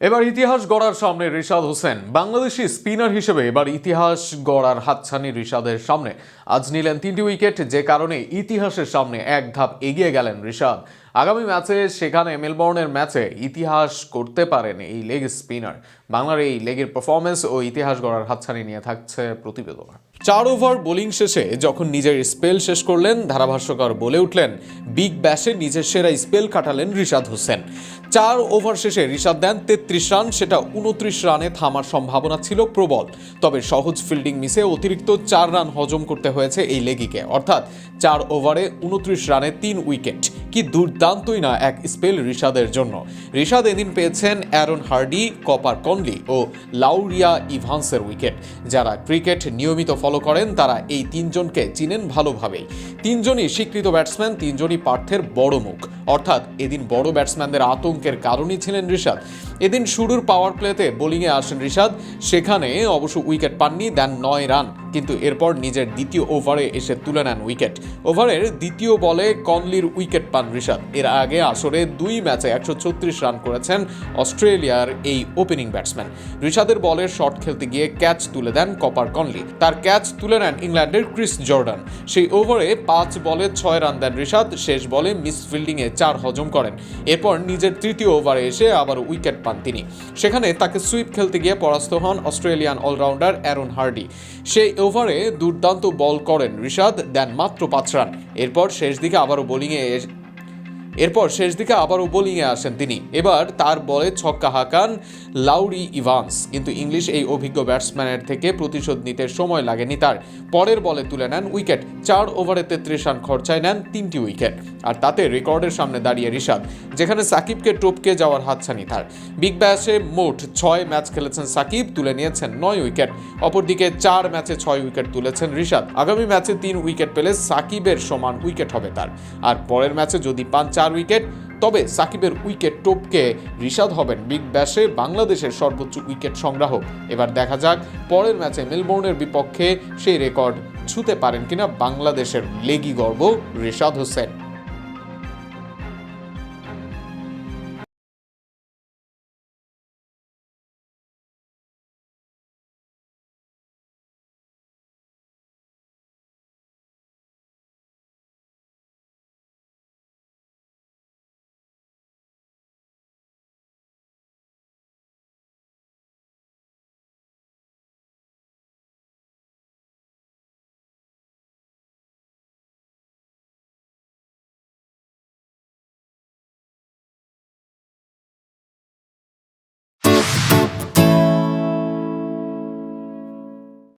এবার ইতিহাস গড়ার সামনে রিশাদ হোসেন। বাংলাদেশি স্পিনার হিসেবে এবার ইতিহাস গড়ার হাতছানি রিশাদের সামনে। আজ নিলেন 3টি উইকেট, যে কারণে ইতিহাসের সামনে এক ধাপ এগিয়ে গেলেন রিশাদ। আগামী ম্যাচে, সেখানে মেলবোর্নের ম্যাচে ইতিহাস করতে পারেন এই লেগ স্পিনার। বাংলার এই লেগের পারফরমেন্স ও ইতিহাস গড়ার হাতছানি নিয়ে থাকছে প্রতিবেদন। 4 ওভার বোলিং শেষে যখন নিজের স্পেল শেষ করলেন, ধারাভাষ্যকার বলে উঠলেন, বিগ ব্যাশে নিজের সেরা স্পেল কাটালেন রিশাদ হোসেন। 4 ওভার শেষে রিশাদ দেন 33 রান, সেটা 29 রানে থামার সম্ভাবনা ছিল প্রবল। তবে সহজ ফিল্ডিং মিসে অতিরিক্ত 4 রান হজম করতে হয়েছে এই লেগিকে, অর্থাৎ 4 ওভারে 29 রানে 3 উইকেট। কি দুর্দান্তই না এক স্পেল রিশাদের জন্য। রিশাদ এদিন পেয়েছেন অ্যারন হার্ডি, কপার কনলি ও লাউরিয়া ইভান্সের উইকেট। যারা ক্রিকেট নিয়মিত ফলো করেন তারা এই তিনজনকে চিনেন ভালোভাবেই। তিনজনই স্বীকৃত ব্যাটসম্যান, তিনজনই পার্থের বড় মুখ, অর্থাৎ এদিন বড় ব্যাটসম্যানদের আতঙ্কের কারণই ছিলেন রিশাদ। এদিন শুরুর পাওয়ার প্লেতে বোলিংয়ে আসেন রিশাদ, সেখানে অবশ্য উইকেট পাননি, দেন 9 রান। কিন্তু এরপর নিজের দ্বিতীয় ওভারে এসে তুলে নেন উইকেট। ওভারের দ্বিতীয় বলে কনলির উইকেট পান রিশাদ। এর আগে আসরে 2 ম্যাচে 136 রান করেছেন অস্ট্রেলিয়ার এই ওপেনিং ব্যাটসম্যান। রিশাদের বলে শট খেলতে গিয়ে ক্যাচ তুলে দেন কপার কনলি, তার ক্যাচ তুলে নেন ইংল্যান্ডের ক্রিস জর্ডান। সেই ওভারে 5 বলে 6 রান দেন রিশাদ, শেষ বলে মিস ফিল্ডিংয়ে 4 হজম করেন। এরপর নিজের তৃতীয় ওভারে এসে আবার উইকেট পান তিনি। সেখানে তাকে সুইপ খেলতে গিয়ে পরাস্ত হন অস্ট্রেলিয়ান অলরাউন্ডার অ্যারন হার্ডি। সেই ওভারে দুর্দান্ত বল করেন রিশাদ, দেন মাত্র 5 রান। এরপর শেষ দিকে আবারও বোলিংয়ে আসেন তিনি। এবার তার বলে ছক্কা হাঁকান লাউরি ইভান্স, কিন্তু ইংলিশ এই অভিজ্ঞ ব্যাটসম্যানের থেকে প্রতিশোধ নিতে সময় লাগেনি তার। পরের বলে তুলে নেন উইকেট। 4 ওভারে 33 রান খরচায় নেন 3টি উইকেট, আর তাতে রেকর্ডের সামনে দাঁড়িয়ে রিশাদ, যেখানে সাকিবকে টপকে যাওয়ার হাতছানি তার। বিগ ব্যাশে মোট 6 ম্যাচ খেলেছেন সাকিব, তুলে নিয়েছেন 9 উইকেট। অপরদিকে 4 ম্যাচে 6 উইকেট তুলেছেন রিশাদ। আগামী ম্যাচে 3 উইকেট পেলে সাকিবের সমান উইকেট হবে তার। আর পরের ম্যাচে যদি পান 4 উইকেট, তবে সাকিবের উইকেট টপকে রিশাদ হবেন বিগ ব্যাশে বাংলাদেশের সর্বোচ্চ উইকেট সংগ্রাহক। এবার দেখা যাক পরের ম্যাচে মেলবোর্নের বিপক্ষে সেই রেকর্ড ছুঁতে পারেন কিনা বাংলাদেশের লেগি গর্ব রিশাদ হোসেন।